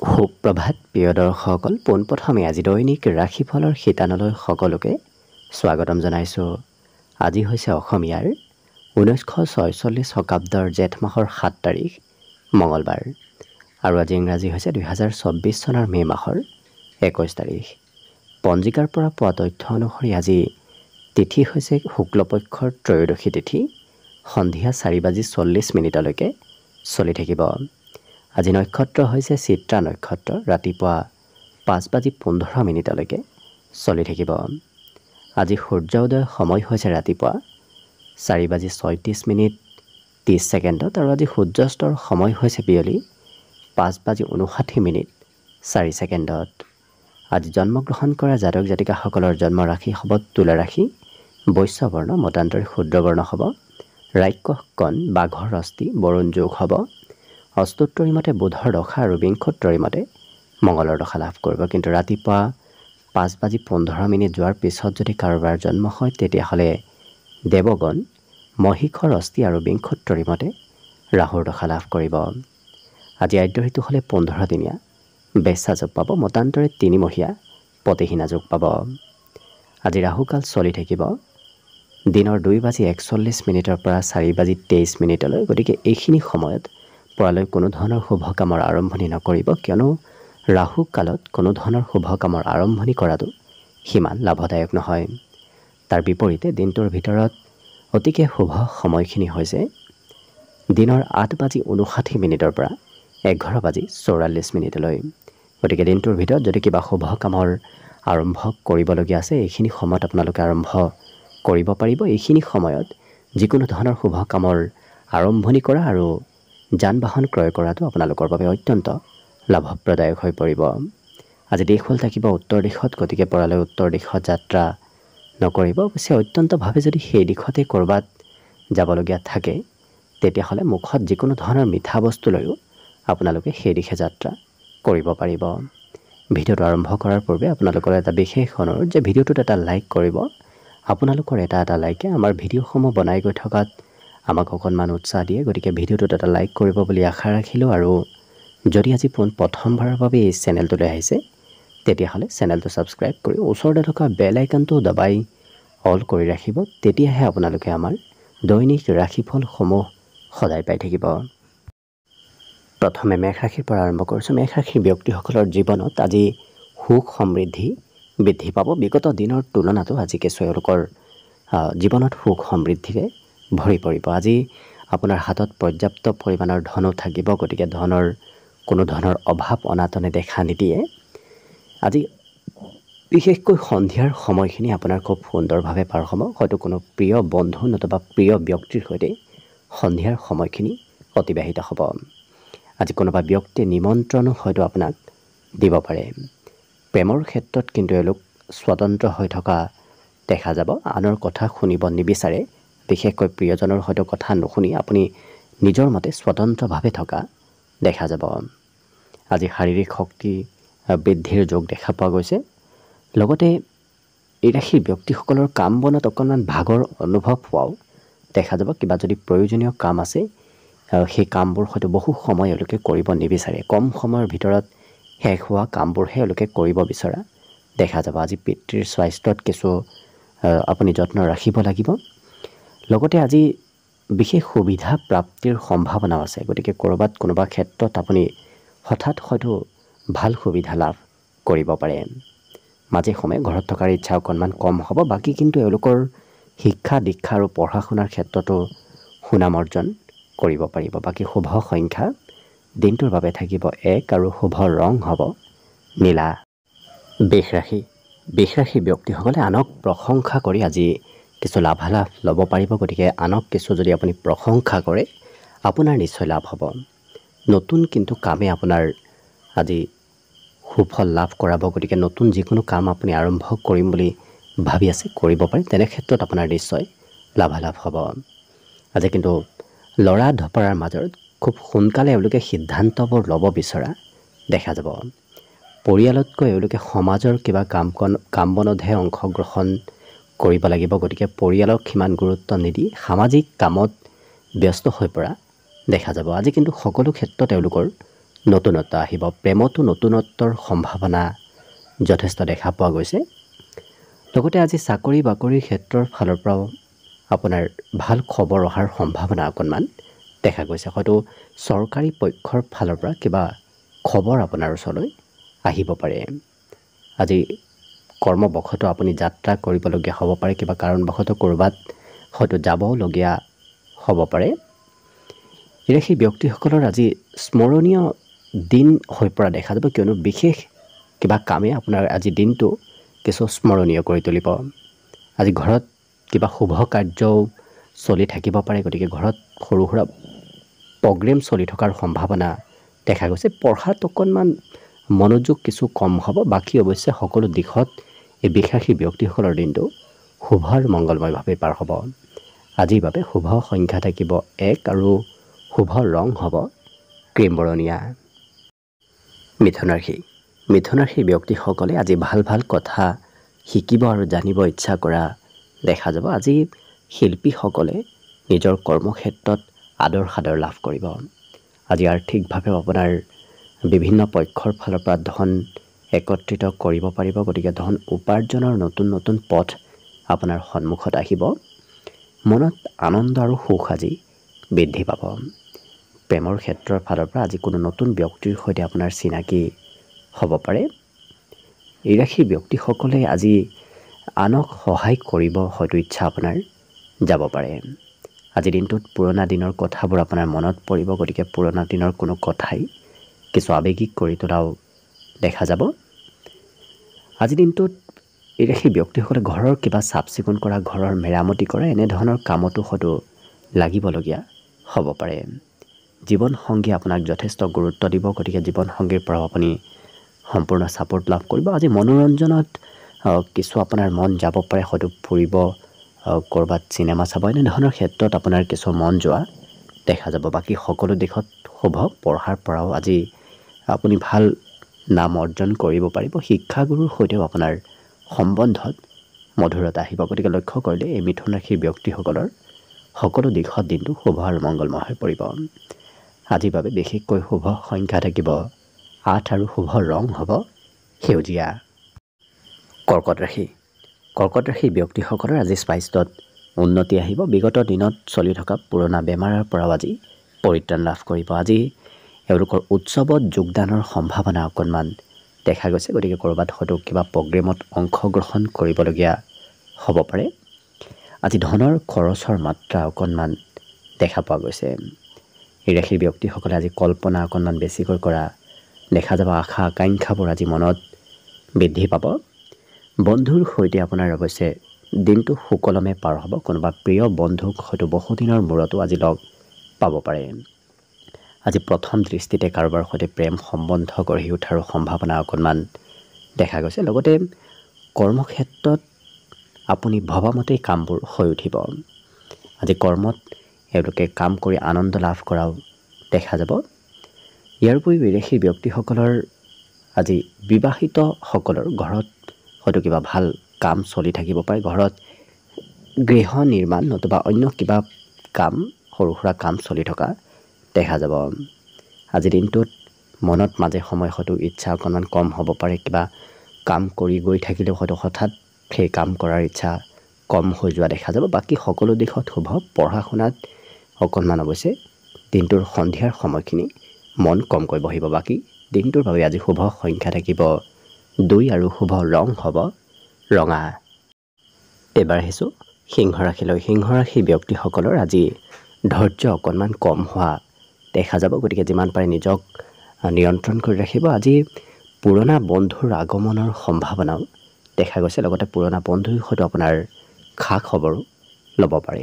সুপ্ৰভাত প্ৰিয় দৰ্শকসকল, পোনপ্ৰথমে আজি দৈনিক ৰাশিফলৰ শিতানলৈ সকলোকে স্বাগতম জনাইছোঁ। আজি হৈছে অসমীয়াৰ 1946 শকাব্দৰ জেঠ মাহৰ 7 তাৰিখ মঙলবাৰ আৰু আজি ইংৰাজী হৈছে 2024 চনৰ মে' মাহৰ 21 তাৰিখ। পঞ্জিকাৰ পৰা পোৱা তথ্য অনুসৰি আজি তিথি হৈছে শুক্লপক্ষৰ ত্ৰয়োদশী তিথি, সন্ধিয়া 4:40 চলি থাকিব। আজি নক্ষত্ৰ হৈছে চিত্ৰা নক্ষত্ৰ, ৰাতিপুৱা 5:15 চলি থাকিব। আজি সূৰ্য উদয় সময় হৈছে ৰাতিপুৱা 4:36 আৰু আজি সূৰ্যাস্তৰ সময় হৈছে বিয়লি 5:59 আজি জন্মগ্ৰহণ কৰা জাতক জাতিকাসকলৰ জন্ম ৰাশি হ'ব তুলা ৰাশি, বৈশ্য বৰ্ণ, মতান্তৰী শূদ্ৰ বৰ্ণ হ'ব, ৰাক্ষস কণ, বাঘৰ অস্থি, বৰুণ যোগ হ'ব। অষ্টোত্তৰী মতে বুধৰ দশা আৰু বিংশোত্তৰী মতে মঙলৰ দশা লাভ কৰিব। কিন্তু ৰাতিপুৱা 5:15 যোৱাৰ পিছত যদি কাৰোবাৰ জন্ম হয় তেতিয়াহ'লে দেৱগণ, মহিষৰ অস্থি আৰু বিংশোত্তৰী মতে ৰাহুৰ দশা লাভ কৰিব। আজি আদ্য ঋতু হ'লে 15 দিনীয়া বেশ্যা যোগ পাব, মতান্তৰে 3 মহীয়া পতিহীনা যোগ পাব। আজি ৰাহুকাল চলি থাকিব দিনৰ 2:41 পৰা 4:23। গতিকে এইখিনি সময়ত পৰালৈ কোনো ধৰণৰ শুভ কামৰ আৰম্ভণি নকৰিব, কিয়নো ৰাহু কালত কোনো ধৰণৰ শুভ কামৰ আৰম্ভণি কৰাটো সিমান লাভদায়ক নহয়। তাৰ বিপৰীতে দিনটোৰ ভিতৰত অতিকে শুভ সময়খিনি হৈছে দিনৰ 8:59 পৰা 11:44। গতিকে দিনটোৰ ভিতৰত যদি কিবা শুভ কামৰ আৰম্ভ কৰিবলগীয়া আছে এইখিনি সময়ত আপোনালোকে আৰম্ভ কৰিব পাৰিব। এইখিনি সময়ত যিকোনো ধৰণৰ শুভ কামৰ আৰম্ভণি কৰা আৰু যান বাহন ক্ৰয় কৰাটো আপোনালোকৰ বাবে অত্যন্ত লাভপ্ৰদায়ক হৈ পৰিব। আজি দিশ হ'ল থাকিব উত্তৰ দিশত, গতিকে পৰালৈ উত্তৰ দিশত যাত্ৰা নকৰিব। অৱশ্যে অত্যন্তভাৱে যদি সেই দিশতে ক'ৰবাত যাবলগীয়া থাকে তেতিয়াহ'লে মুখত যিকোনো ধৰণৰ মিঠা বস্তু লৈও আপোনালোকে সেই দিশে যাত্ৰা কৰিব পাৰিব। ভিডিঅ'টো আৰম্ভ কৰাৰ পূৰ্বে আপোনালোকৰ এটা বিশেষ অনুৰোধ যে ভিডিঅ'টোত এটা লাইক কৰিব। আপোনালোকৰ এটা লাইকে আমাৰ ভিডিঅ'সমূহ বনাই গৈ থকাত আমাক অকণমান উৎসাহ দিয়ে। গতিকে ভিডিঅ'টোত এটা লাইক কৰিব বুলি আশা ৰাখিলোঁ। আৰু যদি আজি প্ৰথমবাৰৰ বাবে এই চেনেলটোলৈ আহিছে তেতিয়াহ'লে চেনেলটো ছাবস্ক্ৰাইব কৰি ওচৰতে থকা বেল আইকনটো দবাই অল কৰি ৰাখিব। তেতিয়াহে আপোনালোকে আমাৰ দৈনিক ৰাশিফলসমূহ সদায় পাই থাকিব। প্ৰথমে মেষ ৰাশিৰ পৰা আৰম্ভ কৰিছোঁ। মেষ ৰাশিৰ ব্যক্তিসকলৰ জীৱনত আজি সুখ সমৃদ্ধি বৃদ্ধি পাব। বিগত দিনৰ তুলনাতো আজি কিছু এওঁলোকৰ জীৱনত সুখ সমৃদ্ধিৰে ভৰি পৰিব। আজি আপোনাৰ হাতত পৰ্যাপ্ত পৰিমাণৰ ধনো থাকিব, গতিকে ধনৰ কোনো ধৰণৰ অভাৱ অনাটনে দেখা নিদিয়ে। আজি বিশেষকৈ সন্ধিয়াৰ সময়খিনি আপোনাৰ খুব সুন্দৰভাৱে পাৰ হ'ব। হয়তো কোনো প্ৰিয় বন্ধু নতুবা প্ৰিয় ব্যক্তিৰ সৈতে সন্ধিয়াৰ সময়খিনি অতিবাহিত হ'ব। আজি কোনোবা ব্যক্তিয়ে নিমন্ত্ৰণো হয়তো আপোনাক দিব পাৰে। প্ৰেমৰ ক্ষেত্ৰত কিন্তু এওঁলোক স্বতন্ত্ৰ হৈ থকা দেখা যাব। আনৰ কথা শুনিব নিবিচাৰে, বিশেষকৈ প্ৰিয়জনৰ হয়তো কথা নুশুনি আপুনি নিজৰ মতে স্বতন্ত্ৰভাৱে থকা দেখা যাব। আজি শাৰীৰিক শক্তি বৃদ্ধিৰ যোগ দেখা পোৱা গৈছে। লগতে এই ৰাশিৰ ব্যক্তিসকলৰ কাম বনত অকণমান ভাগৰ অনুভৱ হোৱাও দেখা যাব। কিবা যদি প্ৰয়োজনীয় কাম আছে সেই কামবোৰ হয়তো বহু সময় এওঁলোকে কৰিব নিবিচাৰে। কম সময়ৰ ভিতৰত শেষ হোৱা কামবোৰহে এওঁলোকে কৰিব বিচৰা দেখা যাব। আজি পিতৃৰ স্বাস্থ্যত কিছু আপুনি যত্ন ৰাখিব লাগিব। লগতে আজি বিশেষ সুবিধা প্ৰাপ্তিৰ সম্ভাৱনাও আছে। গতিকে ক'ৰবাত কোনোবা ক্ষেত্ৰত আপুনি হঠাৎ হয়তো ভাল সুবিধা লাভ কৰিব পাৰে। মাজে সময়ে ঘৰত থকাৰ ইচ্ছা অকণমান কম হ'ব। বাকী কিন্তু এওঁলোকৰ শিক্ষা দীক্ষা আৰু পঢ়া শুনাৰ ক্ষেত্ৰতো সুনাম অৰ্জন কৰিব পাৰিব। বাকী শুভ সংখ্যা দিনটোৰ বাবে থাকিব 1 আৰু শুভ ৰং হ'ব নীলা। বৃষ ৰাশি ব্যক্তিসকলে আনক প্ৰশংসা কৰি আজি কিছু লাভালাভ ল'ব পাৰিব। গতিকে আনক কিছু যদি আপুনি প্ৰশংসা কৰে আপোনাৰ নিশ্চয় লাভ হ'ব। নতুন কিন্তু কামে আপোনাৰ আজি সুফল লাভ কৰাব। গতিকে নতুন যিকোনো কাম আপুনি আৰম্ভ কৰিম বুলি ভাবি আছে কৰিব পাৰে, তেনে ক্ষেত্ৰত আপোনাৰ নিশ্চয় লাভালাভ হ'ব। আজি কিন্তু ল'ৰা ধপৰাৰ মাজত খুব সোনকালে এওঁলোকে সিদ্ধান্তবোৰ ল'ব বিচৰা দেখা যাব। পৰিয়ালতকৈ এওঁলোকে সমাজৰ কিবা কাম বনতহে অংশগ্ৰহণ কৰিব লাগিব। গতিকে পৰিয়ালক সিমান গুৰুত্ব নিদি সামাজিক কামত ব্যস্ত হৈ পৰা দেখা যাব। আজি কিন্তু সকলো ক্ষেত্ৰত এওঁলোকৰ নতুনত্ব আহিব। প্ৰেমতো নতুনত্বৰ সম্ভাৱনা যথেষ্ট দেখা পোৱা গৈছে। লগতে আজি চাকৰি বাকৰিৰ ক্ষেত্ৰৰ ফালৰ পৰাও আপোনাৰ ভাল খবৰ অহাৰ সম্ভাৱনা অকণমান দেখা গৈছে। হয়তো চৰকাৰী পক্ষৰ ফালৰ পৰা কিবা খবৰ আপোনাৰ ওচৰলৈ আহিব পাৰে। আজি কৰ্মবশতঃ আপুনি যাত্ৰা কৰিবলগীয়া হ'ব পাৰে, কিবা কাৰণবশতঃ ক'ৰবাত হয়তো যাবলগীয়া হ'ব পাৰে। এতিয়া সেই ব্যক্তিসকলৰ আজি স্মৰণীয় দিন হৈ পৰা দেখা যাব, কিয়নো বিশেষ কিবা কামে আপোনাৰ আজি দিনটো কিছু স্মৰণীয় কৰি তুলিব। আজি ঘৰত কিবা শুভ কাৰ্যও চলি থাকিব পাৰে, গতিকে ঘৰত সৰু সুৰা প্ৰগ্ৰেম চলি থকাৰ সম্ভাৱনা দেখা গৈছে। পঢ়াত অকণমান মনোযোগ কিছু কম হ'ব, বাকী অৱশ্যে সকলো দিশত এই বিশ্বাসী ব্যক্তিসকলৰ দিনটো শুভ আৰু মংগলময়ভাৱে পাৰ হ'ব। আজিৰ বাবে শুভ সংখ্যা থাকিব 1 আৰু শুভ ৰং হ'ব ক্ৰীম বৰণীয়া। মিথুন ৰাশি। মিথুন ৰাশিৰ ব্যক্তিসকলে আজি ভাল ভাল কথা শিকিব আৰু জানিব ইচ্ছা কৰা দেখা যাব। আজি শিল্পীসকলে নিজৰ কৰ্মক্ষেত্ৰত আদৰ সাদৰ লাভ কৰিব। আজি আৰ্থিকভাৱেও আপোনাৰ বিভিন্ন পক্ষৰ ফালৰ পৰা ধন একত্ৰিত কৰিব পাৰিব, গতিকে ধন উপাৰ্জনৰ নতুন নতুন পথ আপোনাৰ সন্মুখত আহিব। মনত আনন্দ আৰু সুখ আজি বৃদ্ধি পাব। প্ৰেমৰ ক্ষেত্ৰৰ ফালৰ পৰা আজি কোনো নতুন ব্যক্তিৰ সৈতে আপোনাৰ চিনাকি হ'ব পাৰে। এই ৰাশিৰ ব্যক্তিসকলে আজি আনক সহায় কৰিব হয়তো ইচ্ছা আপোনাৰ যাব পাৰে। আজিৰ দিনটোত পুৰণা দিনৰ কথাবোৰ আপোনাৰ মনত পৰিব, গতিকে পুৰণা দিনৰ কোনো কথাই কিছু আৱেগিক কৰি তোলাও দেখা যাব। আজিৰ দিনটোত এই ৰাশিৰ ব্যক্তিসকলে ঘৰৰ কিবা চাফ চিকুণ কৰা, ঘৰৰ মেৰামতি কৰা, এনেধৰণৰ কামতো হয়তো লাগিবলগীয়া হ'ব পাৰে। জীৱনসংগীয়ে আপোনাক যথেষ্ট গুৰুত্ব দিব, গতিকে জীৱনসংগীৰ পৰাও আপুনি সম্পূৰ্ণ ছাপোৰ্ট লাভ কৰিব। আজি মনোৰঞ্জনত কিছু আপোনাৰ মন যাব পাৰে, হয়তো ফুৰিব, ক'ৰবাত চিনেমা চাব, এনেধৰণৰ ক্ষেত্ৰত আপোনাৰ কিছু মন যোৱা দেখা যাব। বাকী সকলো দিশত শুভ। পঢ়াৰ পৰাও আজি আপুনি ভাল নাম অৰ্জন কৰিব পাৰিব। শিক্ষাগুৰুৰ সৈতেও আপোনাৰ সম্বন্ধত মধুৰতা আহিব। গতিকে লক্ষ্য কৰিলে এই মিথুন ৰাশিৰ ব্যক্তিসকলৰ সকলো দিশত দিনটো শুভ আৰু মংগলময় হৈ পৰিব। আজিৰ বাবে বিশেষকৈ শুভ সংখ্যা থাকিব 8 আৰু শুভ ৰং হ'ব সেউজীয়া। কৰ্কট ৰাশি। কৰ্কট ৰাশিৰ ব্যক্তিসকলৰ আজি স্বাস্থ্যত উন্নতি আহিব। বিগত দিনত চলি থকা পুৰণা বেমাৰৰ পৰাও আজি পৰিত্ৰাণ লাভ কৰিব। আজি এওঁলোকৰ উৎসৱত যোগদানৰ সম্ভাৱনা অকণমান দেখা গৈছে, গতিকে ক'ৰবাত হয়তো কিবা প্ৰগ্ৰেমত অংশগ্ৰহণ কৰিবলগীয়া হ'ব পাৰে। আজি ধনৰ খৰচৰ মাত্ৰা অকণমান দেখা পোৱা গৈছে। এই ৰাশিৰ ব্যক্তিসকলে আজি কল্পনা অকণমান বেছিকৈ কৰা দেখা যাব। আশা আকাংক্ষাবোৰ আজি মনত বৃদ্ধি পাব। বন্ধুৰ সৈতে আপোনাৰ অৱশ্যে দিনটো সুকলমে পাৰ হ'ব। কোনোবা প্ৰিয় বন্ধুক হয়তো বহুদিনৰ মূৰতো আজি লগ পাব পাৰে। আজি প্ৰথম দৃষ্টিতে কাৰোবাৰ সৈতে প্ৰেম সম্বন্ধ গঢ়ি উঠাৰ সম্ভাৱনা অকণমান দেখা গৈছে। লগতে কৰ্মক্ষেত্ৰত আপুনি ভবামতেই কামবোৰ হৈ উঠিব। আজি কৰ্মত এওঁলোকে কাম কৰি আনন্দ লাভ কৰাও দেখা যাব। ইয়াৰ উপৰিও এই ৰাশিৰ ব্যক্তিসকলৰ আজি বিবাহিতসকলৰ ঘৰত হয়তো কিবা ভাল কাম চলি থাকিব পাৰে। ঘৰত গৃহ নিৰ্মাণ নতুবা অন্য কিবা কাম, সৰু সুৰা কাম চলি থকা দেখা যাব। আজিৰ দিনটোত মনত মাজে সময়ে হয়তো ইচ্ছা অকণমান কম হ'ব পাৰে। কিবা কাম কৰি গৈ থাকিলেও হয়তো হঠাৎ সেই কাম কৰাৰ ইচ্ছা কম হৈ যোৱা দেখা যাব। বাকী সকলো দিশত শুভ। পঢ়া শুনাত অকণমান অৱশ্যে দিনটোৰ সন্ধিয়াৰ সময়খিনি মন কমকৈ বহিব। বাকী দিনটোৰ বাবে আজি শুভ সংখ্যা থাকিব 2 আৰু শুভ ৰং হ'ব ৰঙা। এইবাৰ আহিছোঁ সিংহ ৰাশিলৈ। সিংহ ৰাশিৰ ব্যক্তিসকলৰ আজি ধৈৰ্য অকণমান কম হোৱা দেখা যাব, গতিকে যিমান পাৰে নিজক নিয়ন্ত্ৰণ কৰি ৰাখিব। আজি পুৰণা বন্ধুৰ আগমনৰ সম্ভাৱনাও দেখা গৈছে। লগতে পুৰণা বন্ধুৰ হয়তো আপোনাৰ খা খবৰো ল'ব পাৰে।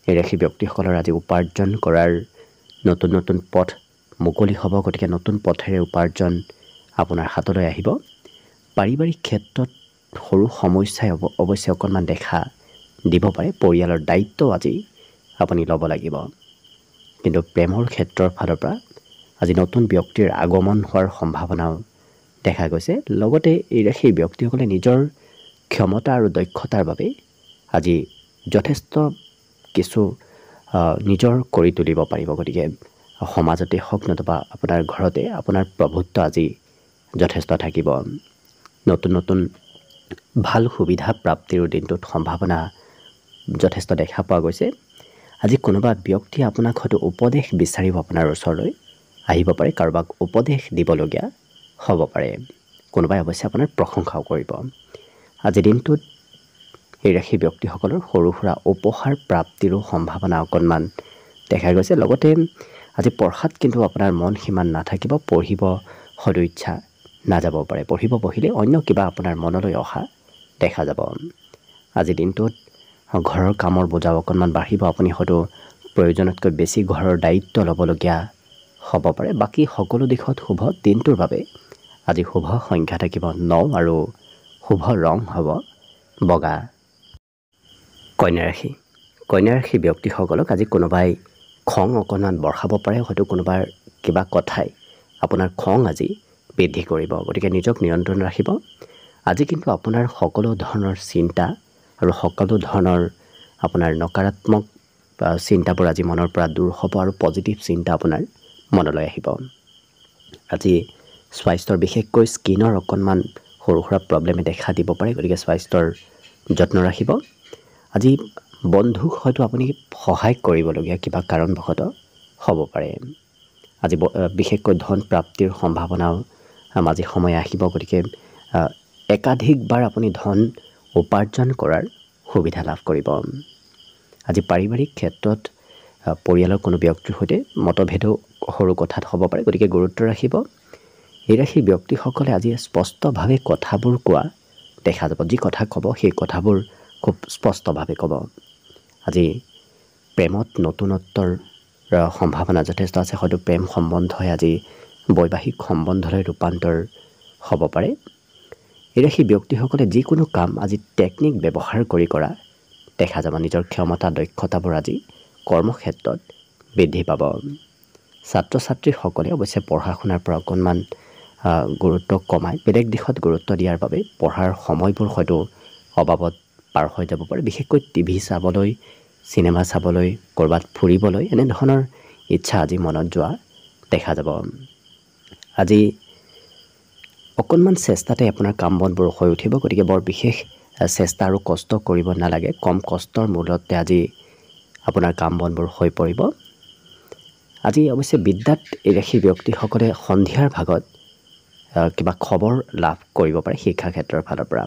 এই ৰাশি ব্যক্তিসকলৰ আজি উপাৰ্জন কৰাৰ নতুন নতুন পথ মুকলি হ'ব, গতিকে নতুন পথেৰে উপাৰ্জন আপোনাৰ হাতলৈ আহিব। পাৰিবাৰিক ক্ষেত্ৰত সৰু সমস্যাই অৱশ্যে অকণমান দেখা দিব পাৰে। পৰিয়ালৰ দায়িত্ব আজি আপুনি ল'ব লাগিব। কিন্তু প্ৰেমৰ ক্ষেত্ৰৰ ফালৰ পৰা আজি নতুন ব্যক্তিৰ আগমন হোৱাৰ সম্ভাৱনাও দেখা গৈছে। লগতে এই ৰাশিৰ ব্যক্তিসকলে নিজৰ ক্ষমতা আৰু দক্ষতাৰ বাবে আজি যথেষ্ট কিছু নিজৰ কৰি তুলিব পাৰিব। গতিকে সমাজতে হওক নতুবা আপোনাৰ ঘৰতে আপোনাৰ প্ৰভুত্ব আজি যথেষ্ট থাকিব। নতুন নতুন ভাল সুবিধা প্ৰাপ্তিৰ দিনটোত সম্ভাৱনা যথেষ্ট দেখা পোৱা গৈছে। আজি কোনোবা ব্যক্তিয়ে আপোনাক হয়তো উপদেশ বিচাৰিব আপোনাৰ ওচৰলৈ আহিব পাৰে, কাৰোবাক উপদেশ দিবলগীয়া হ'ব পাৰে। কোনোবাই অৱশ্যে আপোনাৰ প্ৰশংসাও কৰিব। আজিৰ দিনটোত এই ৰাশি ব্যক্তিসকলৰ সৰু সুৰা উপহাৰ প্ৰাপ্তিৰো সম্ভাৱনা অকণমান দেখা গৈছে। লগতে আজি পঢ়াত কিন্তু আপোনাৰ মন সিমান নাথাকিব, পঢ়িব সদিচ্ছা নাযাব পাৰে। পঢ়িব বহিলে অন্য কিবা আপোনাৰ মনলৈ অহা দেখা যাব। আজিৰ দিনটোত ঘৰৰ কামৰ বোজাও অকণমান বাঢ়িব। আপুনি হয়তো প্ৰয়োজনতকৈ বেছি ঘৰৰ দায়িত্ব ল'বলগীয়া হ'ব পাৰে। বাকী সকলো দিশত শুভ। দিনটোৰ বাবে আজি শুভ সংখ্যা থাকিব 9 আৰু শুভ ৰং হ'ব বগা। কন্যা ৰাশি। কন্যা ৰাশি ব্যক্তিসকলক আজি কোনোবাই খং অকণমান বঢ়াব পাৰে। হয়তো কোনোবাৰ কিবা কথাই আপোনাৰ খং আজি বৃদ্ধি কৰিব। গতিকে নিজক নিয়ন্ত্ৰণ ৰাখিব। আজি কিন্তু আপোনাৰ সকলো ধৰণৰ চিন্তা আৰু সকলো ধৰণৰ আপোনাৰ নকাৰাত্মক চিন্তাবোৰ আজি মনৰ পৰা দূৰ হ'ব আৰু পজিটিভ চিন্তা আপোনাৰ মনলৈ আহিব। আজি স্বাস্থ্যৰ বিশেষকৈ স্কিনৰ অকণমান সৰু সুৰা প্ৰব্লেমে দেখা দিব পাৰে। গতিকে স্বাস্থ্যৰ যত্ন ৰাখিব। আজি বন্ধুক হয়তো আপুনি সহায় কৰিবলগীয়া কিবা কাৰণবশতঃ হ'ব পাৰে। আজি বিশেষকৈ ধন প্ৰাপ্তিৰ সম্ভাৱনাও মাজে সময়ে আহিব। গতিকে একাধিকবাৰ আপুনি ধন উপাৰ্জন কৰাৰ সুবিধা লাভ কৰিব। আজি পাৰিবাৰিক ক্ষেত্ৰত পৰিয়ালৰ কোনো ব্যক্তিৰ সৈতে মতভেদো সৰু কথাত হ'ব পাৰে। গতিকে গুৰুত্ব ৰাখিব। এই ৰাশিৰ ব্যক্তিসকলে আজি স্পষ্টভাৱে কথাবোৰ কোৱা দেখা যাব। যি কথা ক'ব সেই কথাবোৰ খুব স্পষ্টভাৱে ক'ব। আজি প্ৰেমত নতুনত্বৰ সম্ভাৱনা যথেষ্ট আছে। হয়তো প্ৰেম সম্বন্ধই আজি বৈবাহিক সম্বন্ধলৈ ৰূপান্তৰ হ'ব পাৰে। এই ৰাশিৰ ব্যক্তিসকলে যিকোনো কাম আজি টেকনিক ব্যৱহাৰ কৰি কৰা দেখা যাব। নিজৰ ক্ষমতা দক্ষতাবোৰ আজি কৰ্মক্ষেত্ৰত বৃদ্ধি পাব। ছাত্ৰ ছাত্ৰীসকলে অৱশ্যে পঢ়া শুনাৰ পৰা অকণমান গুৰুত্ব কমাই বেলেগ দিশত গুৰুত্ব দিয়াৰ বাবে পঢ়াৰ সময়বোৰ হয়তো অবাবত পাৰ হৈ যাব পাৰে। বিশেষকৈ টিভি চাবলৈ, চিনেমা চাবলৈ, ক'ৰবাত ফুৰিবলৈ এনেধৰণৰ ইচ্ছা আজি মনত যোৱা দেখা যাব। আজি অকণমান চেষ্টাতে আপোনাৰ কাম বনবোৰ হৈ উঠিব। গতিকে বৰ বিশেষ চেষ্টা আৰু কষ্ট কৰিব নালাগে। কম কষ্টৰ মূলতে আজি আপোনাৰ কাম বনবোৰ হৈ পৰিব। আজি অৱশ্যে বিদ্যাত এই ৰাশি ব্যক্তিসকলে সন্ধিয়াৰ ভাগত কিবা খবৰ লাভ কৰিব পাৰে শিক্ষা ক্ষেত্ৰৰ ফালৰ পৰা।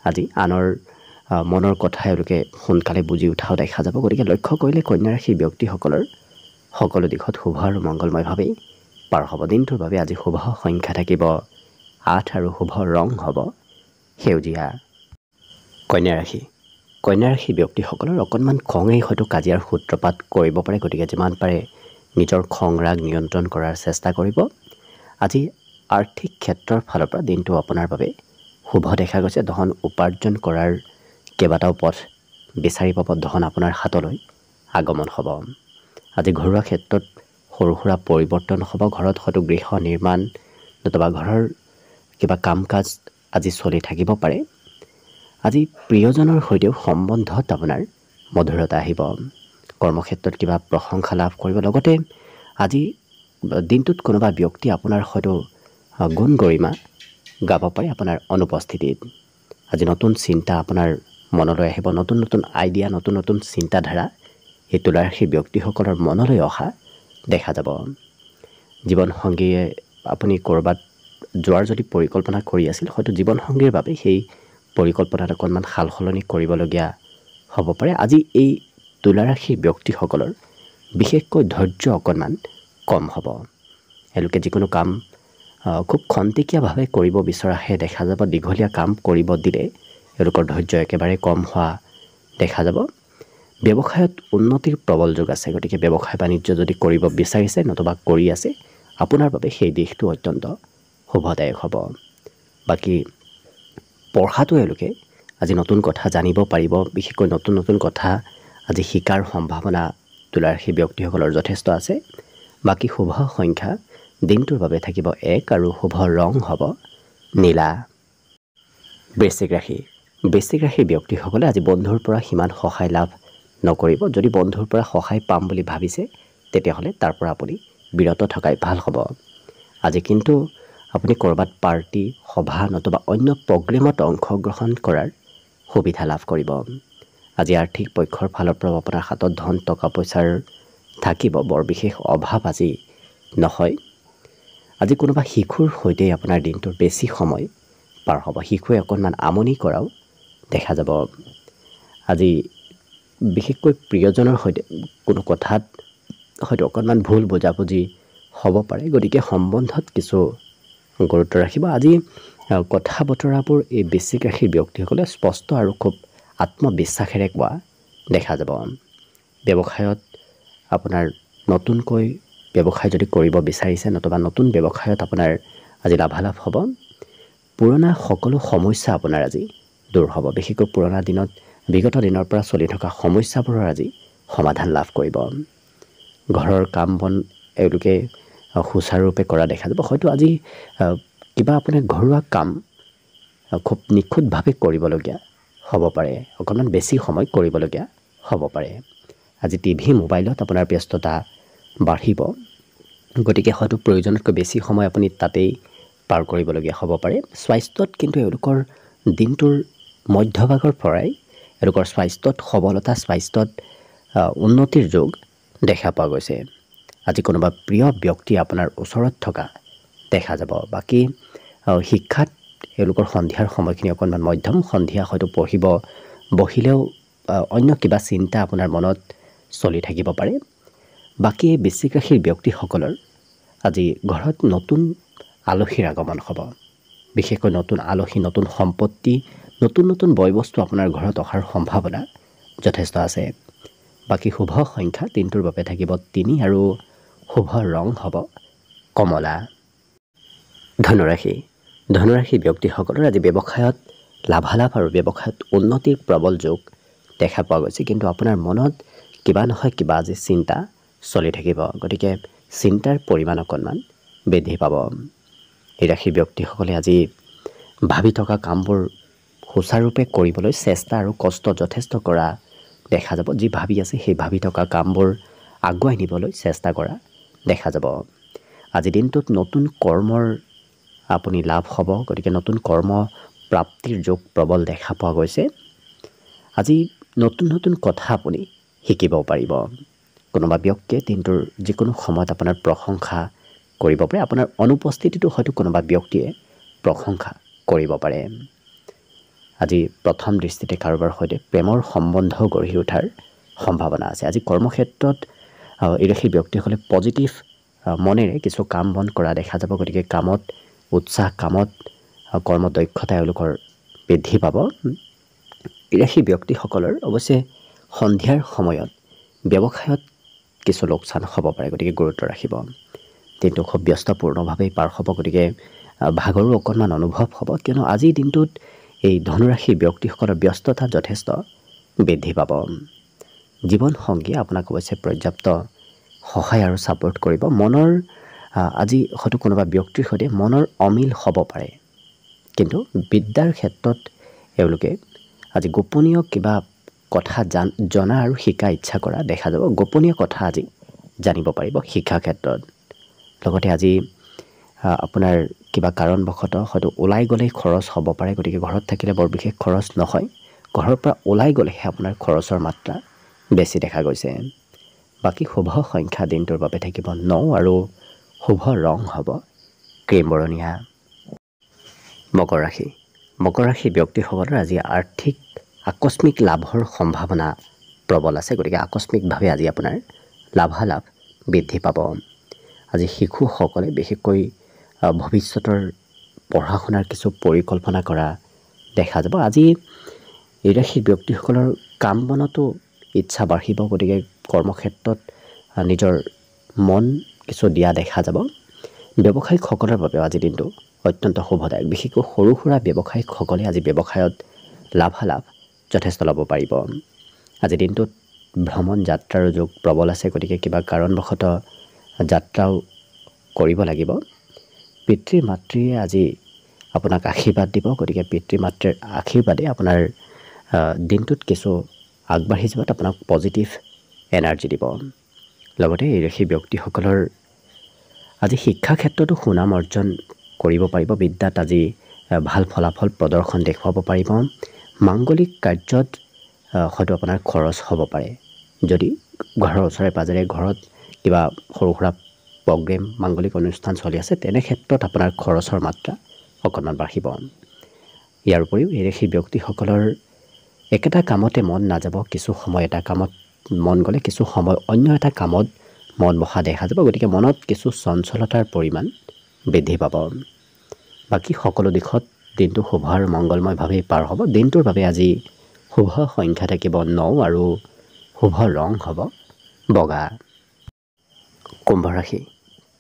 আজি আনৰ মনৰ কথা এওঁলোকে সোনকালে বুজি উঠাও দেখা যাব। গতিকে লক্ষ্য কৰিলে কন্যা ৰাশি ব্যক্তিসকলৰ সকলো দিশত শুভ আৰু মংগলময়ভাৱেই পাৰ হ'ব। দিনটোৰ বাবে আজি শুভ সংখ্যা থাকিব 8 আৰু শুভ ৰং হ'ব সেউজীয়া। কন্যা ৰাশি। কন্যা ৰাশি ব্যক্তিসকলৰ অকণমান খঙেই হয়তো কাজিয়াৰ সূত্ৰপাত কৰিব পাৰে। গতিকে যিমান পাৰে নিজৰ খং ৰাগ নিয়ন্ত্ৰণ কৰাৰ চেষ্টা কৰিব। আজি আৰ্থিক ক্ষেত্ৰৰ ফালৰ পৰা দিনটো আপোনাৰ বাবে শুভ দেখা গৈছে। ধন উপাৰ্জন কৰাৰ কেইবাটাও পথ বিচাৰি পাব। ধন আপোনাৰ হাতলৈ আগমন হ'ব। আজি ঘৰুৱা ক্ষেত্ৰত সৰু সুৰা পৰিৱৰ্তন হ'ব। ঘৰত হয়তো গৃহ নিৰ্মাণ নতুবা ঘৰৰ কিবা কাম কাজ আজি চলি থাকিব পাৰে। আজি প্ৰিয়জনৰ সৈতেও সম্বন্ধত আপোনাৰ মধুৰতা আহিব। কৰ্মক্ষেত্ৰত কিবা প্ৰশংসা লাভ কৰিব। লগতে আজি দিনটোত কোনোবা ব্যক্তি আপোনাৰ হয়তো গুণ গৰিমা গাব পাৰে আপোনাৰ অনুপস্থিতিত। আজি নতুন চিন্তা আপোনাৰ মনলৈ আহিব। নতুন নতুন আইডিয়া, নতুন নতুন চিন্তাধাৰা এই তুলা ৰাশি ব্যক্তিসকলৰ মনলৈ অহা দেখা যাব। জীৱনসংগীয়ে আপুনি ক'ৰবাত যোৱাৰ যদি পৰিকল্পনা কৰি আছিল, হয়তো জীৱনসংগীৰ বাবে সেই পৰিকল্পনাত অকণমান সাল সলনি কৰিবলগীয়া হ'ব পাৰে। আজি এই তুলা ৰাশি ব্যক্তিসকলৰ বিশেষকৈ ধৈৰ্য অকণমান কম হ'ব। এওঁলোকে যিকোনো কাম খুব খন্তেকীয়াভাৱে কৰিব বিচৰাহে দেখা যাব। দীঘলীয়া কাম কৰিব দিলে এওঁলোকৰ ধৈৰ্য একেবাৰে কম হোৱা দেখা যাব। ব্যৱসায়ত উন্নতিৰ প্ৰবল যোগ আছে। গতিকে ব্যৱসায় বাণিজ্য যদি কৰিব বিচাৰিছে নতুবা কৰি আছে, আপোনাৰ বাবে সেই দিশটো অত্যন্ত শুভদায়ক হ'ব। বাকী পঢ়াটো এওঁলোকে আজি নতুন কথা জানিব পাৰিব। বিশেষকৈ নতুন নতুন কথা আজি শিকাৰ সম্ভাৱনা তুলা ৰাশি ব্যক্তিসকলৰ যথেষ্ট আছে। বাকী শুভ সংখ্যা দিনটোৰ বাবে থাকিব 1 আৰু শুভ ৰং হ'ব নীলা। বৃশ্চিক ৰাশি। বৃশ্চিক ৰাশিৰ ব্যক্তিসকলে আজি বন্ধুৰ পৰা সিমান সহায় লাভ নকৰিব। যদি বন্ধুৰ পৰা সহায় পাম বুলি ভাবিছে, তেতিয়াহ'লে তাৰ পৰা আপুনি বিৰত থকাই ভাল হ'ব। আজি কিন্তু আপুনি ক'ৰবাত পাৰ্টি, সভা নতুবা অন্য প্ৰগ্ৰেমত অংশগ্ৰহণ কৰাৰ সুবিধা লাভ কৰিব। আজি আৰ্থিক পক্ষৰ ফালৰ পৰাও আপোনাৰ হাতত ধন টকা পইচাৰ থাকিব, বৰ বিশেষ অভাৱ আজি নহয়। আজি কোনোবা শিশুৰ সৈতে আপোনাৰ দিনটোৰ বেছি সময় পাৰ হ'ব, শিশুৱে অকণমান আমনি কৰাও দেখা যাব। আজি বিশেষকৈ প্ৰিয়জনৰ সৈতে কোনো কথাত হয়তো অকণমান ভুল বুজাবুজি হ'ব পাৰে, গতিকে সম্বন্ধত কিছু গুৰুত্ব ৰাখিব। আজি কথা বতৰাবোৰ এই বৃশ্চিক ৰাশিৰ ব্যক্তিসকলে স্পষ্ট আৰু খুব আত্মবিশ্বাসেৰে কোৱা দেখা যাব। ব্যৱসায়ত আপোনাৰ নতুনকৈ ব্যৱসায় যদি কৰিব বিচাৰিছে নতুবা নতুন ব্যৱসায়ত আপোনাৰ আজি লাভালাভ হ'ব। পুৰণা সকলো সমস্যা আপোনাৰ আজি দূৰ হ'ব। বিশেষকৈ পুৰণা দিনত বিগত দিনৰ পৰা চলি থকা সমস্যাবোৰৰ আজি সমাধান লাভ কৰিব। ঘৰৰ কাম বন এওঁলোকে সুচাৰুৰূপে কৰা দেখা যাব। হয়তো আজি কিবা আপোনাৰ ঘৰুৱা কাম খুব নিখুঁতভাৱে কৰিবলগীয়া হ'ব পাৰে, অকণমান বেছি সময় কৰিবলগীয়া হ'ব পাৰে। আজি টিভি মোবাইলত আপোনাৰ ব্যস্ততা বাঢ়িব, গতিকে হয়তো প্ৰয়োজনতকৈ বেছি সময় আপুনি তাতেই পাৰ কৰিবলগীয়া হ'ব পাৰে। স্বাস্থ্যত কিন্তু এওঁলোকৰ দিনটোৰ মধ্যভাগৰ পৰাই এওঁলোকৰ স্বাস্থ্যত সবলতা, স্বাস্থ্যত উন্নতিৰ যোগ দেখা পোৱা গৈছে। আজি কোনোবা প্ৰিয় ব্যক্তি আপোনাৰ ওচৰত থকা দেখা যাব। বাকী শিক্ষাত এওঁলোকৰ সন্ধিয়াৰ সময়খিনি অকণমান মধ্যম, সন্ধিয়া হয়তো পঢ়িব বহিলেও অন্য কিবা চিন্তা আপোনাৰ মনত চলি থাকিব পাৰে। বাকী এই বৃশ্চিক ৰাশিৰ ব্যক্তিসকলৰ আজি ঘৰত নতুন আলহীৰ আগমন হ'ব। বিশেষকৈ নতুন আলহী, নতুন সম্পত্তি, নতুন নতুন বয় বস্তু আপোনাৰ ঘৰত অহাৰ সম্ভাৱনা যথেষ্ট আছে। বাকী শুভ সংখ্যা দিনটোৰ বাবে থাকিব 3 আৰু শুভ ৰং হ'ব কমলা। ধনুৰাশি ব্যক্তিসকলৰ আজি ব্যৱসায়ত লাভালাভ আৰু ব্যৱসায়ত উন্নতিৰ প্ৰবল যোগ দেখা পোৱা গৈছে। কিন্তু আপোনাৰ মনত কিবা নহয় কিবা আজি চিন্তা চলি থাকিব, গতিকে চিন্তাৰ পৰিমাণ অকণমান বৃদ্ধি পাব। এই ৰাশিৰ ব্যক্তিসকলে আজি ভাবি থকা কামবোৰ সুচাৰুৰূপে কৰিবলৈ চেষ্টা আৰু কষ্ট যথেষ্ট কৰা দেখা যাব। যি ভাবি আছে সেই ভাবি থকা কামবোৰ আগুৱাই নিবলৈ চেষ্টা কৰা দেখা যাব। আজিৰ দিনটোত নতুন কৰ্মৰ আপুনি লাভ হ'ব, গতিকে নতুন কৰ্ম প্ৰাপ্তিৰ যোগ প্ৰবল দেখা পোৱা গৈছে। আজি নতুন নতুন কথা আপুনি শিকিব পাৰিব। কোনোবা ব্যক্তিয়ে দিনটোৰ যিকোনো সময়ত আপোনাৰ প্ৰশংসা কৰিব পাৰে। আপোনাৰ অনুপস্থিতিটো হয়তো কোনোবা ব্যক্তিয়ে প্ৰশংসা কৰিব পাৰে। আজি প্ৰথম দৃষ্টিতে কাৰোবাৰ সৈতে প্ৰেমৰ সম্বন্ধ গঢ়ি উঠাৰ সম্ভাৱনা আছে। আজি কৰ্মক্ষেত্ৰত এই ৰাশিৰ ব্যক্তিসকলে পজিটিভ মনেৰে কিছু কাম বন কৰা দেখা যাব, গতিকে কামত উৎসাহ, কামত কৰ্মদক্ষতা এওঁলোকৰ বৃদ্ধি পাব। এই ৰাশিৰ ব্যক্তিসকলৰ অৱশ্যে সন্ধিয়াৰ সময়ত ব্যৱসায়ত কিছু লোকচান হ'ব পাৰে, গতিকে গুৰুত্ব ৰাখিব। দিনটো খুব ব্যস্তপূৰ্ণভাৱেই পাৰ হ'ব, গতিকে ভাগৰো অকণমান অনুভৱ হ'ব, কিয়নো আজিৰ দিনটোত এই ধনুৰাশিৰ ব্যক্তিসকলৰ ব্যস্ততা যথেষ্ট বৃদ্ধি পাব। জীৱনসংগীয়ে আপোনাক অৱশ্যে পৰ্যাপ্ত সহায় আৰু ছাপোৰ্ট কৰিব। মনৰ আজি হয়তো কোনোবা ব্যক্তিৰ সৈতে মনৰ অমিল হ'ব পাৰে, কিন্তু বিদ্যাৰ ক্ষেত্ৰত এওঁলোকে আজি গোপনীয় কিবা কথা জনা আৰু শিকা ইচ্ছা কৰা দেখা যাব। গোপনীয় কথা আজি জানিব পাৰিব শিক্ষা ক্ষেত্ৰত। লগতে আজি আপোনাৰ কিবা কাৰণবশতঃ হয়তো ওলাই গ'লেই খৰচ হ'ব পাৰে, গতিকে ঘৰত থাকিলে বৰ বিশেষ খৰচ নহয়, ঘৰৰ পৰা ওলাই গ'লেহে আপোনাৰ খৰচৰ মাত্ৰা বেছি দেখা গৈছে। বাকী শুভ সংখ্যা দিনটোৰ বাবে থাকিব 9 আৰু শুভ ৰং হ'ব ক্ৰীম বৰণীয়া। মকৰ ৰাশি ব্যক্তিসকলৰ আজি আৰ্থিক আকস্মিক লাভৰ সম্ভাৱনা প্ৰবল আছে, গতিকে আকস্মিকভাৱে আজি আপোনাৰ লাভালাভ বৃদ্ধি পাব। আজি শিশুসকলে বিশেষকৈ ভৱিষ্যতৰ পঢ়া শুনাৰ কিছু পৰিকল্পনা কৰা দেখা যাব। আজি এই ৰাশিৰ ব্যক্তিসকলৰ কাম বনতো ইচ্ছা বাঢ়িব, গতিকে কৰ্মক্ষেত্ৰত নিজৰ মন কিছু দিয়া দেখা যাব। ব্যৱসায়িকসকলৰ বাবেও আজিৰ দিনটো অত্যন্ত শুভদায়ক। বিশেষকৈ সৰু সুৰা ব্যৱসায়িকসকলে আজি ব্যৱসায়ত লাভালাভ যথেষ্ট ল'ব পাৰিব। আজিৰ দিনটোত ভ্ৰমণ যাত্ৰাৰ যোগ প্ৰবল আছে, গতিকে কিবা কাৰণবশতঃ যাত্ৰাও কৰিব লাগিব। পিতৃ মাতৃয়ে আজি আপোনাক আশীৰ্বাদ দিব, গতিকে পিতৃ মাতৃৰ আশীৰ্বাদে আপোনাৰ দিনটোত কিছু আগবাঢ়ি যোৱাত আপোনাক পজিটিভ এনাৰ্জি দিব। লগতে এই ৰাশি ব্যক্তিসকলৰ আজি শিক্ষা ক্ষেত্ৰতো সুনাম অৰ্জন কৰিব পাৰিব। বিদ্যাত আজি ভাল ফলাফল প্ৰদৰ্শন দেখুৱাব পাৰিব। মাংগলিক কাৰ্যত হয়তো আপোনাৰ খৰচ হ'ব পাৰে। যদি ঘৰৰ ওচৰে পাঁজৰে ঘৰত কিবা সৰু সুৰা প্ৰগ্ৰেম মাংগলিক অনুষ্ঠান চলি আছে, তেনে ক্ষেত্ৰত আপোনাৰ খৰচৰ মাত্ৰা অকণমান বাঢ়িব। ইয়াৰ উপৰিও এই ৰাশি ব্যক্তিসকলৰ একেটা কামতে মন নাযাব। কিছু সময় এটা কামত মন গ'লে কিছু সময় অন্য এটা কামত মন বহা দেখা যাব। গতিকে মনত কিছু চঞ্চলতাৰ পৰিমাণ বৃদ্ধি পাব। বাকী সকলো দিশত দিনটো শুভ আৰু মংগলময়ভাৱেই পাৰ হ'ব। দিনটোৰ বাবে আজি শুভ সংখ্যা থাকিব 9 আৰু শুভ ৰং হ'ব বগা।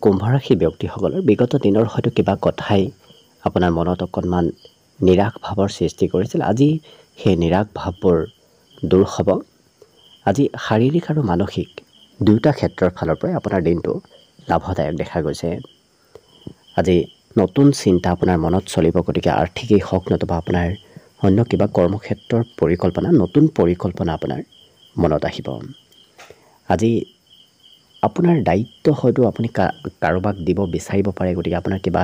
কুম্ভ ৰাশি ব্যক্তিসকলৰ বিগত দিনৰ হয়তো কিবা কথাই আপোনাৰ মনত অকণমান নিৰাশ ভাৱৰ সৃষ্টি কৰিছিল। আজি সেই নিৰাশ ভাৱবোৰ দূৰ হ'ব। আজি শাৰীৰিক আৰু মানসিক দুয়োটা ক্ষেত্ৰৰ ফালৰ পৰাই আপোনাৰ দিনটো লাভদায়ক দেখা গৈছে। আজি নতুন চিন্তা আপোনাৰ মনত চলিব। গতিকে আৰ্থিকেই হওক নতুবা আপোনাৰ অন্য কিবা কৰ্মক্ষেত্ৰৰ পৰিকল্পনা, নতুন পৰিকল্পনা আপোনাৰ মনত আহিব। আজি আপোনাৰ দায়িত্ব হয়তো আপুনি কাৰোবাক দিব বিচাৰিব পাৰে। গতিকে আপোনাৰ কিবা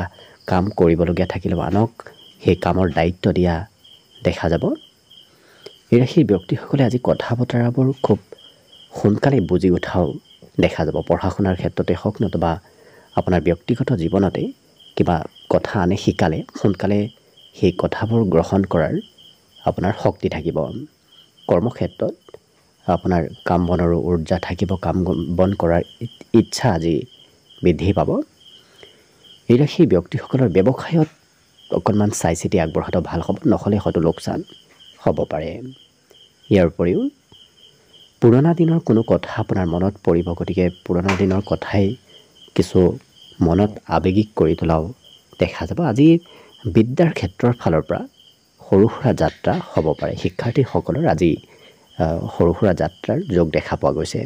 কাম কৰিবলগীয়া থাকিলেও আনক সেই কামৰ দায়িত্ব দিয়া দেখা যাব। এই ৰাশিৰ ব্যক্তিসকলে আজি কথা বতৰাবোৰ খুব সোনকালে বুজি উঠাও দেখা যাব। পঢ়া শুনাৰ ক্ষেত্ৰতে হওক নতুবা আপোনাৰ ব্যক্তিগত জীৱনতে কিবা কথা আনে শিকালে সোনকালে সেই কথাবোৰ গ্ৰহণ কৰাৰ আপোনাৰ শক্তি থাকিব। কৰ্মক্ষেত্ৰত আপোনাৰ কাম বনৰো উৰ্জা থাকিব। কাম বন কৰাৰ ইচ্ছা আজি বৃদ্ধি পাব। এই ৰাশি ব্যক্তিসকলৰ ব্যৱসায়ত অকণমান চাই চিতি আগবঢ়াটো ভাল হ'ব, নহ'লে হয়তো লোকচান হ'ব পাৰে। ইয়াৰ উপৰিও পুৰণা দিনৰ কোনো কথা আপোনাৰ মনত পৰিব। গতিকে পুৰণা দিনৰ কথাই কিছু মনত আৱেগিক কৰি তোলাও দেখা যাব। আজি বিদ্যাৰ ক্ষেত্ৰৰ ফালৰ পৰা সৰু সুৰা যাত্ৰা হ'ব পাৰে। শিক্ষাৰ্থীসকলৰ আজি সৰু সুৰা যাত্ৰাৰ যোগ দেখা পোৱা গৈছে।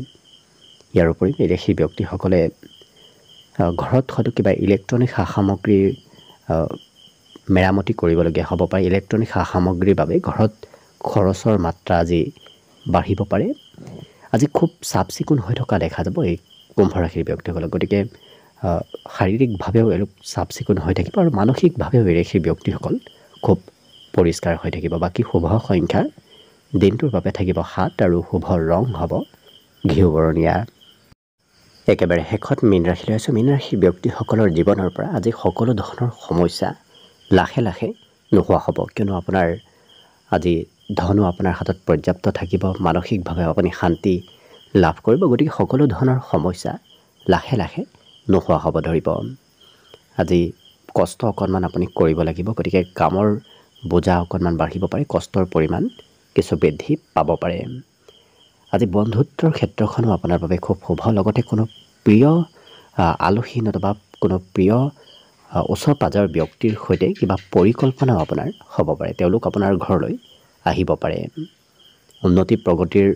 ইয়াৰ উপৰিও এই ৰাশি ব্যক্তিসকলে ঘৰত হয়তো কিবা ইলেক্ট্ৰনিক সা সামগ্ৰীৰ মেৰামতি কৰিবলগীয়া হ'ব পাৰে। ইলেক্ট্ৰনিক সা সামগ্ৰীৰ বাবে ঘৰত খৰচৰ মাত্ৰা আজি বাঢ়িব পাৰে। আজি খুব চাফ চিকুণ হৈ থকা দেখা যাব এই কুম্ভ ৰাশিৰ ব্যক্তিসকলক। গতিকে শাৰীৰিকভাৱেও এওঁলোক চাফ চিকুণ হৈ থাকিব আৰু মানসিকভাৱেও এই ৰাশিৰ ব্যক্তিসকল খুব পৰিষ্কাৰ হৈ থাকিব। বাকী শুভ সংখ্যা দিনটোৰ বাবে থাকিব 7 আৰু শুভ ৰং হ'ব ঘিউ বৰণীয়া। একেবাৰে শেষত মীন ৰাশিলৈ আছোঁ। মীন ৰাশিৰ ব্যক্তিসকলৰ জীৱনৰ পৰা আজি সকলো ধৰণৰ সমস্যা লাহে লাহে নোহোৱা হ'ব। কিয়নো আপোনাৰ আজি ধনো আপোনাৰ হাতত পৰ্যাপ্ত থাকিব। মানসিকভাৱে আপুনি শান্তি লাভ কৰিব। গতিকে সকলো ধৰণৰ সমস্যা লাহে লাহে নোহোৱা হ'ব ধৰিব। আজি কষ্ট অকণমান আপুনি কৰিব লাগিব। গতিকে কামৰ বোজা অকণমান বাঢ়িব পাৰে। কষ্টৰ পৰিমাণ কিছু বৃদ্ধি পাব পাৰে। আজি বন্ধুত্বৰ ক্ষেত্ৰখনো আপোনাৰ বাবে খুব শুভ। লগতে কোনো প্ৰিয় আলহী নতুবা কোনো প্ৰিয় ওচৰ পাজৰ ব্যক্তিৰ সৈতে কিবা পৰিকল্পনাও আপোনাৰ হ'ব পাৰে। তেওঁলোক আপোনাৰ ঘৰলৈ আহিব পাৰে। উন্নতি প্ৰগতিৰ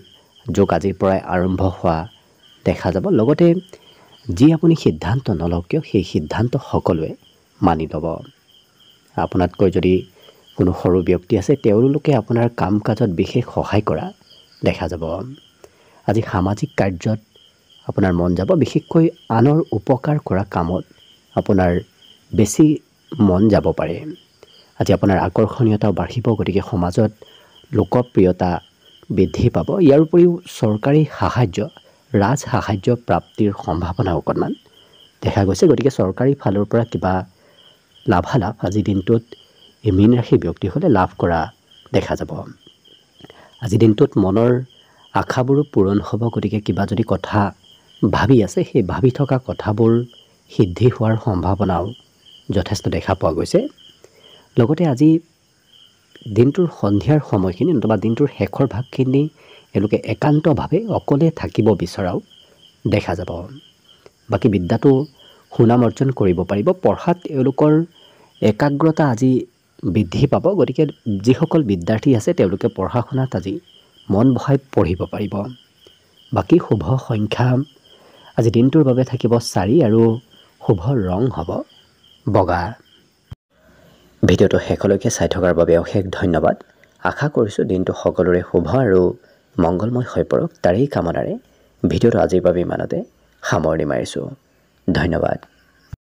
যোগ আজিৰ পৰাই আৰম্ভ হোৱা দেখা যাব। লগতে যি আপুনি সিদ্ধান্ত নলওক কিয় সেই সিদ্ধান্ত সকলোৱে মানি ল'ব। আপোনাতকৈ যদি কোনো সৰু ব্যক্তি আছে তেওঁলোকে আপোনাৰ কাম কাজত বিশেষ সহায় কৰা দেখা যাব। আজি সামাজিক কাৰ্যত আপোনাৰ মন যাব। বিশেষকৈ আনৰ উপকাৰ কৰা কামত আপোনাৰ বেছি মন যাব পাৰে। আজি আপোনাৰ আকৰ্ষণীয়তাও বাঢ়িব। গতিকে সমাজত লোকপ্ৰিয়তা বৃদ্ধি পাব। ইয়াৰ উপৰিও চৰকাৰী সাহায্য ৰাজ সাহায্য প্ৰাপ্তিৰ সম্ভাৱনা অকণমান দেখা গৈছে। গতিকে চৰকাৰী ফালৰ পৰা কিবা লাভালাভ আজিৰ দিনটোত এই মীন ৰাশিৰ ব্যক্তিসকলে লাভ কৰা দেখা যাব। আজিৰ দিনটোত মনৰ আশাবোৰো পূৰণ হ'ব। গতিকে কিবা যদি কথা ভাবি আছে সেই ভাবি থকা কথাবোৰ সিদ্ধি হোৱাৰ সম্ভাৱনাও যথেষ্ট দেখা পোৱা গৈছে। লগতে আজি দিনটোৰ সন্ধিয়াৰ সময়খিনি নতুবা দিনটোৰ শেষৰ ভাগখিনি এওঁলোকে একান্তভাৱে অকলে থাকিব বিচৰাও দেখা যাব। বাকী বিদ্যাটো সুনাম অৰ্জন কৰিব পাৰিব। পঢ়াত এওঁলোকৰ একাগ্ৰতা আজি বৃদ্ধি পাব। গতিকে যিসকল বিদ্যাৰ্থী আছে তেওঁলোকে পঢ়া শুনাত আজি মন বহাই পঢ়িব পাৰিব। বাকী শুভ সংখ্যা আজি দিনটোৰ বাবে থাকিব 4 আৰু শুভ ৰং হ'ব বগা। ভিডিঅ'টো শেষলৈকে চাই থকাৰ বাবে অশেষ ধন্যবাদ। আশা কৰিছোঁ দিনটো সকলোৰে শুভ আৰু মংগলময় হৈ পৰক। তাৰেই কামনাৰে ভিডিঅ'টো আজিৰ বাবে ইমানতে সামৰণি মাৰিছোঁ। ধন্যবাদ।